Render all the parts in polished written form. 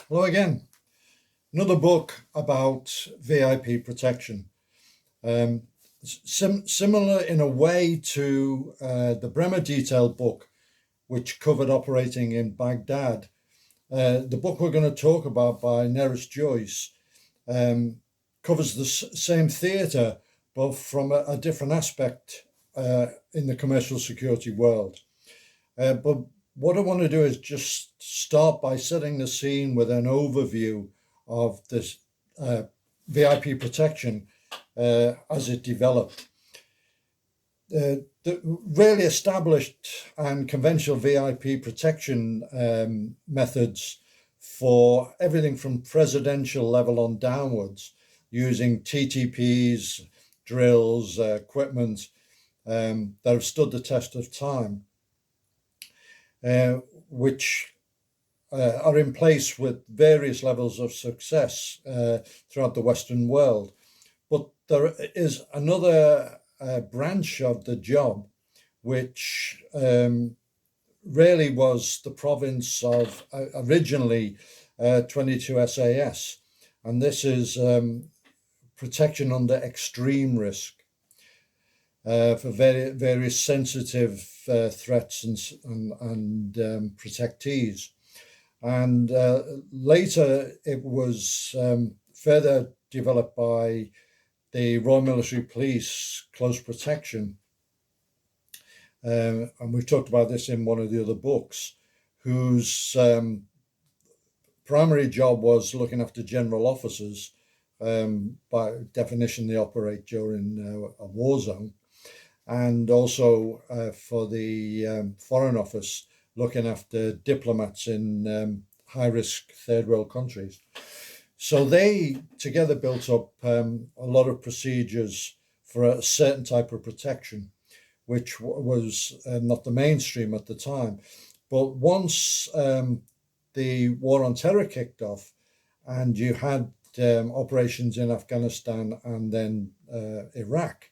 Hello again. Another book about VIP protection. Um, Similar in a way to the Bremer Detail book, which covered operating in Baghdad. The book we're going to talk about by Neryl Joyce covers the same theatre, but from a different aspect in the commercial security world. But what I want to do is just start by setting the scene with an overview of this VIP protection as it developed. The really established and conventional VIP protection methods for everything from presidential level on downwards, using TTPs, drills, equipment that have stood the test of time, which are in place with various levels of success throughout the Western world. But there is another branch of the job which really was the province of originally 22 SAS, and this is protection under extreme risk for various sensitive threats and protectees. And later it was further developed by the Royal Military Police Close Protection. And we've talked about this in one of the other books, whose primary job was looking after general officers. By definition, they operate during a war zone. And also for the Foreign Office, looking after diplomats in high-risk third world countries. So they together built up a lot of procedures for a certain type of protection, which was not the mainstream at the time. But once the war on terror kicked off and you had operations in Afghanistan and then Iraq,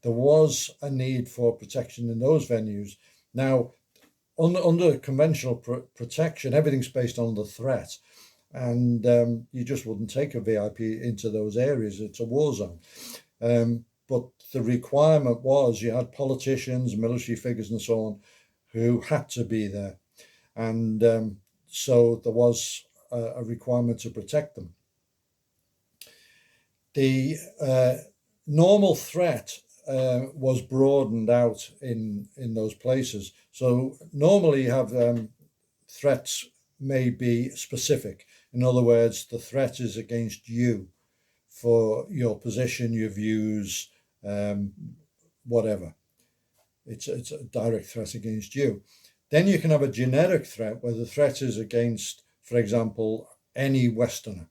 there was a need for protection in those venues. Now, under conventional protection, everything's based on the threat, and you just wouldn't take a VIP into those areas. It's a war zone. But the requirement was you had politicians, military figures, and so on who had to be there. And so there was a requirement to protect them. The normal threat was broadened out in those places. So normally you have threats may be specific. In other words, the threat is against you for your position, your views, whatever. It's a direct threat against you. Then you can have a generic threat where the threat is against, for example, any Westerner,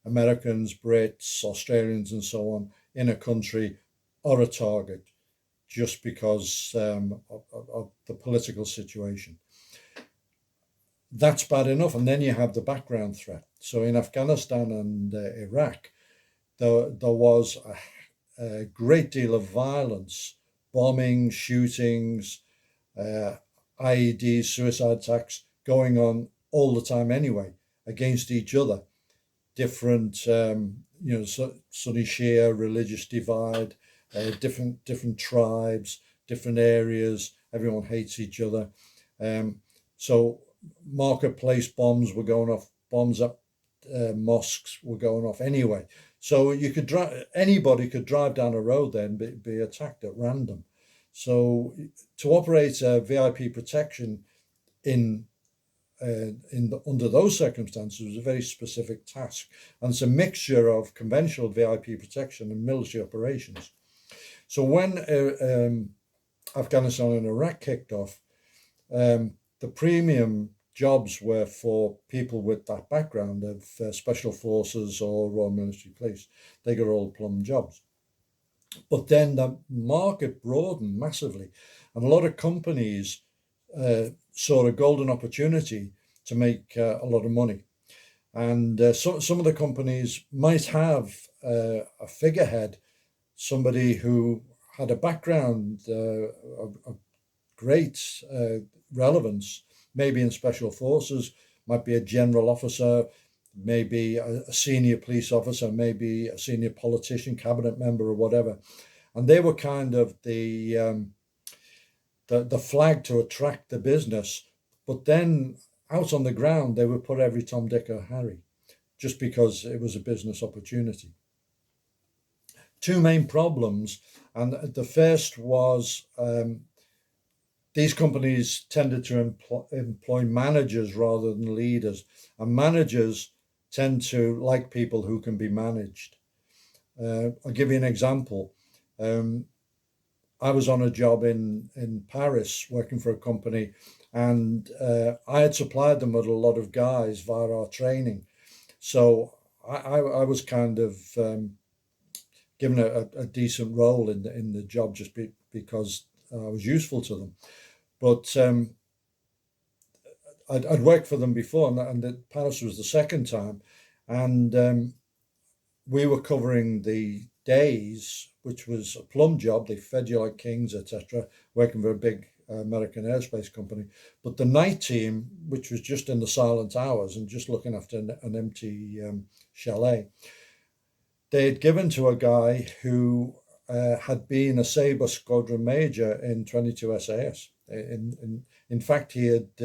Americans, Brits, Australians, and so on, in a country are a target just because of the political situation. That's bad enough. And then you have the background threat. So in Afghanistan and Iraq, there was a great deal of violence, bombing, shootings, IEDs, suicide attacks going on all the time anyway, against each other. Different, Sunni Shia religious divide, different tribes, different areas. Everyone hates each other. So marketplace bombs were going off, bombs up mosques were going off anyway. So anybody could drive down a road there and be attacked at random. So to operate a VIP protection under those circumstances was a very specific task, and it's a mixture of conventional VIP protection and military operations. So when Afghanistan and Iraq kicked off, the premium jobs were for people with that background of special forces or Royal Military Police. They got all plum jobs. But then the market broadened massively, and a lot of companies saw a golden opportunity to make a lot of money. And some of the companies might have a figurehead, somebody who had a background of great relevance, maybe in special forces, might be a general officer, maybe a senior police officer, maybe a senior politician, cabinet member, or whatever, and they were kind of the flag to attract the business. But then out on the ground, they would put every Tom, Dick, or Harry, just because it was a business opportunity. Two main problems, and the first was these companies tended to employ managers rather than leaders, and managers tend to like people who can be managed. I'll give you an example. I was on a job in Paris working for a company, and I had supplied them with a lot of guys via our training. So I was kind of given a decent role in the job just because I was useful to them. But I'd worked for them before, and Paris was the second time, and we were covering the days, which was a plum job. They fed you like kings, etc., working for a big American aerospace company. But the night team, which was just in the silent hours and just looking after an empty chalet, they had given to a guy who had been a Sabre squadron major in 22 SAS. In fact, he had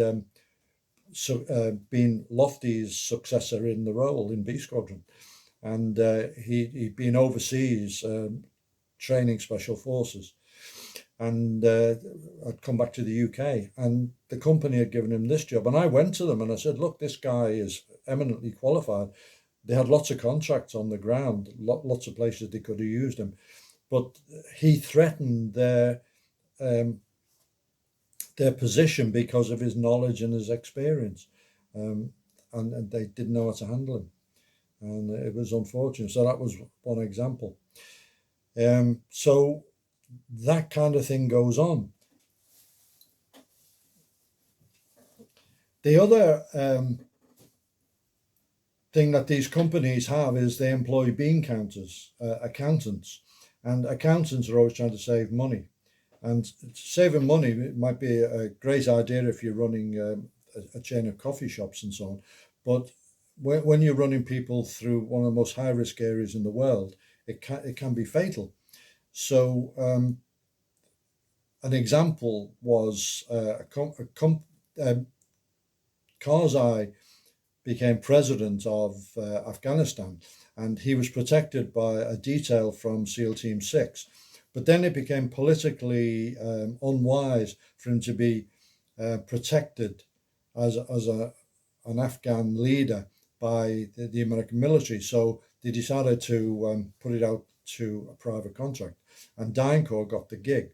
been Lofty's successor in the role in B Squadron, and he'd been overseas training special forces, and I'd come back to the UK, and the company had given him this job, and I went to them and I said, look, this guy is eminently qualified. They had lots of contracts on the ground, lots of places they could have used him, but he threatened their position because of his knowledge and his experience, and they didn't know how to handle him, and it was unfortunate. So that was one example. So that kind of thing goes on. The other thing that these companies have is they employ bean counters, accountants, and accountants are always trying to save money. And saving money might be a great idea if you're running a chain of coffee shops and so on. But when you're running people through one of the most high-risk areas in the world, it can be fatal. So an example was Karzai became president of Afghanistan, and he was protected by a detail from SEAL Team 6. But then it became politically unwise for him to be protected as an Afghan leader by the American military. So they decided to put it out to a private contract, and DynCorp got the gig.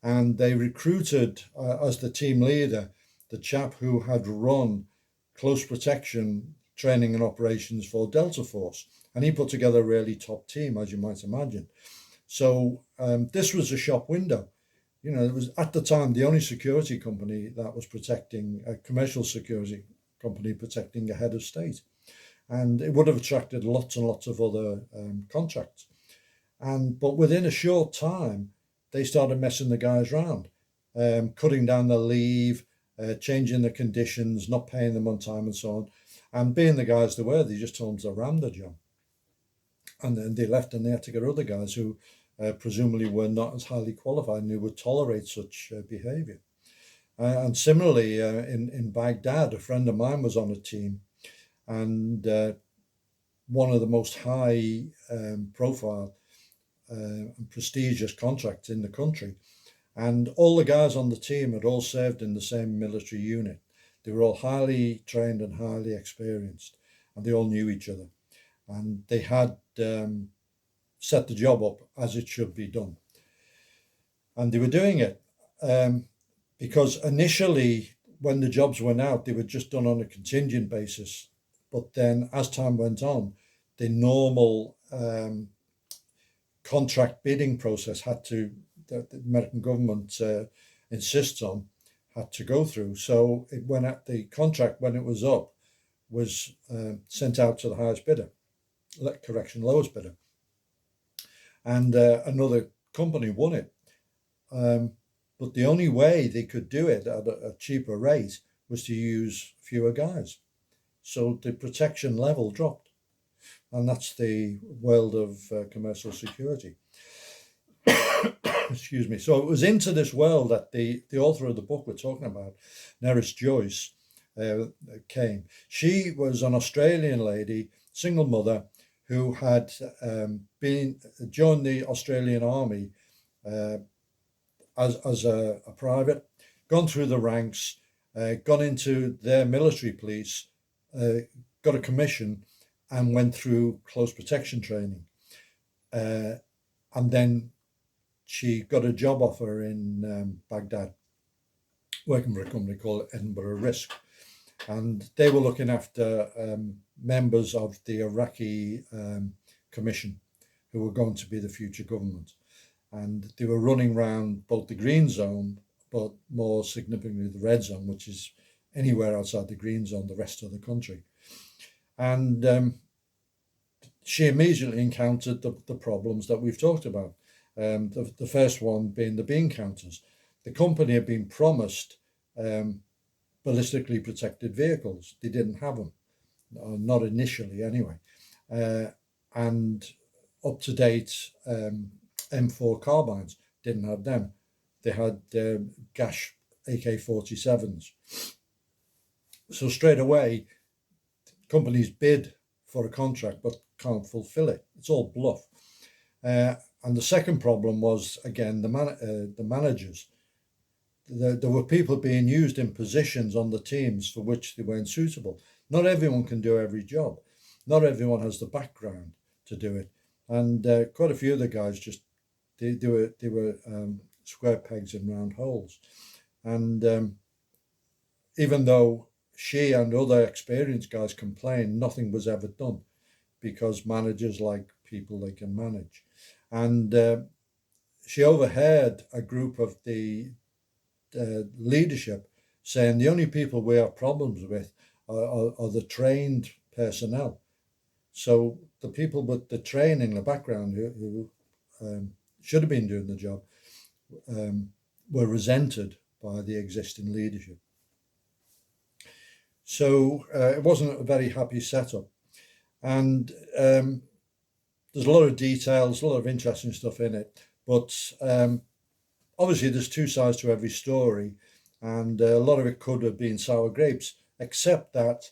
And they recruited as the team leader the chap who had run close protection training and operations for Delta Force. And he put together a really top team, as you might imagine. So this was a shop window. You know, it was at the time the only security company that was protecting, a commercial security company protecting a head of state. And it would have attracted lots and lots of other contracts. But within a short time, they started messing the guys around, cutting down their leave, changing the conditions, not paying them on time and so on. And being the guys they were, they just told them to ram the job. And then they left and they had to get other guys who presumably were not as highly qualified and who would tolerate such behavior. And similarly, in Baghdad, a friend of mine was on a team, and one of the most high profile and prestigious contracts in the country. And all the guys on the team had all served in the same military unit. They were all highly trained and highly experienced, and they all knew each other. And they had set the job up as it should be done. And they were doing it because initially, when the jobs went out, they were just done on a contingent basis. But then as time went on, the normal contract bidding process the American government insists on, had to go through. So the contract, when it was up, was sent out to the highest bidder, lowest bidder. And another company won it. But the only way they could do it at a cheaper rate was to use fewer guys. so the protection level dropped. And that's the world of commercial security. Excuse me. So it was into this world that the author of the book we're talking about, Neryl Joyce, came. She was an Australian lady, single mother, who had joined the Australian Army as a private, gone through the ranks, gone into their military police, got a commission, and went through close protection training. And then she got a job offer in Baghdad, working for a company called Edinburgh Risk. And they were looking after members of the Iraqi commission who were going to be the future government. And they were running around both the green zone, but more significantly the red zone, which is anywhere outside the green zone, the rest of the country. And she immediately encountered the problems that we've talked about. The first one being the bean counters. The company had been promised ballistically protected vehicles. They didn't have them, not initially anyway. And up-to-date M4 carbines, didn't have them. They had Gash AK-47s. So straight away, companies bid for a contract but can't fulfill it. It's all bluff. And the second problem was, again, the managers. There were people being used in positions on the teams for which they weren't suitable. Not everyone can do every job. Not everyone has the background to do it. And quite a few of the guys just, they were square pegs in round holes. And even though she and other experienced guys complained, nothing was ever done because managers like people they can manage. And she overheard a group of the leadership saying the only people we have problems with are the trained personnel. So the people with the training, the background, who should have been doing the job, were resented by the existing leadership. So it wasn't a very happy setup. And there's a lot of details, a lot of interesting stuff in it. But obviously there's two sides to every story. And a lot of it could have been sour grapes, except that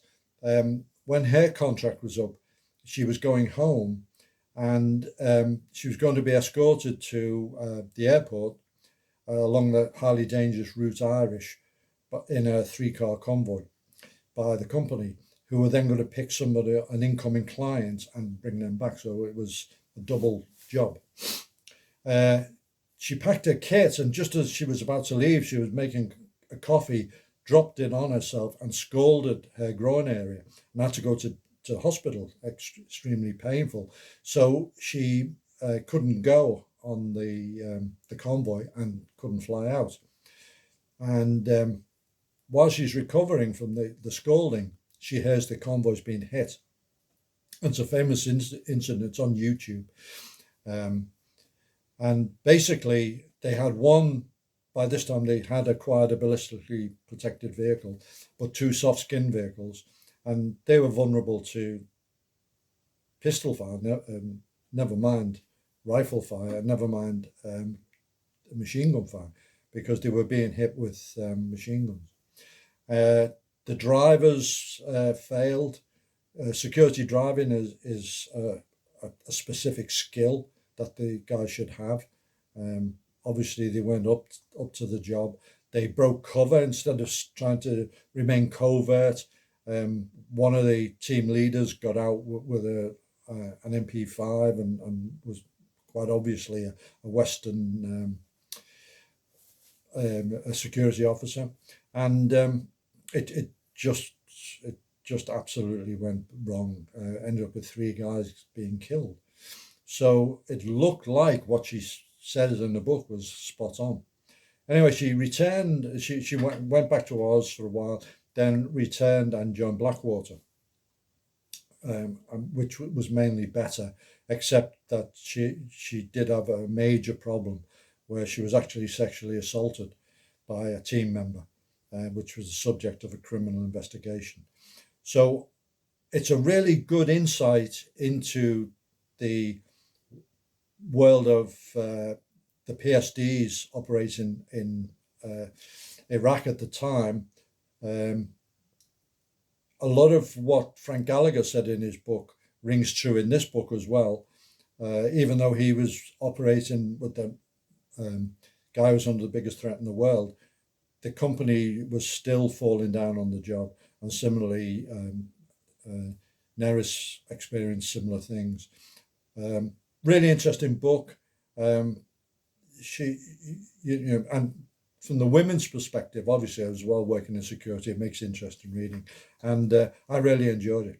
when her contract was up, she was going home and she was going to be escorted to the airport along the highly dangerous route Irish, but in a 3-car convoy by the company, who were then going to pick somebody, an incoming client, and bring them back. So it was a double job. She packed her kit, and just as she was about to leave, she was making a coffee, dropped it on herself and scalded her groin area and had to go to hospital, extremely painful. So she couldn't go on the convoy and couldn't fly out. And while she's recovering from the scalding, she hears the convoy's been hit. It's a famous incident. It's on YouTube. And basically, they had by this time they had acquired a ballistically protected vehicle, but 2 soft skin vehicles, and they were vulnerable to pistol fire, never mind rifle fire, never mind machine gun fire, because they were being hit with machine guns. The drivers failed. Security driving is a specific skill that the guys should have. Obviously, they went up to the job. They broke cover instead of trying to remain covert. One of the team leaders got out with an MP5 and was quite obviously a Western a security officer, and it just absolutely went wrong. Ended up with 3 guys being killed. So it looked like what she said in the book was spot on. Anyway, she returned. She went back to Oz for a while, then returned and joined Blackwater, which was mainly better, except that she did have a major problem where she was actually sexually assaulted by a team member, which was the subject of a criminal investigation. So it's a really good insight into the world of the PSDs operating in Iraq at the time. Um, a lot of what Frank Gallagher said in his book rings true in this book as well. Even though he was operating with the guy who was under the biggest threat in the world, the company was still falling down on the job. And similarly, Neris experienced similar things. Really interesting book. She, and from the women's perspective, obviously, as well, working in security, it makes interesting reading, and I really enjoyed it.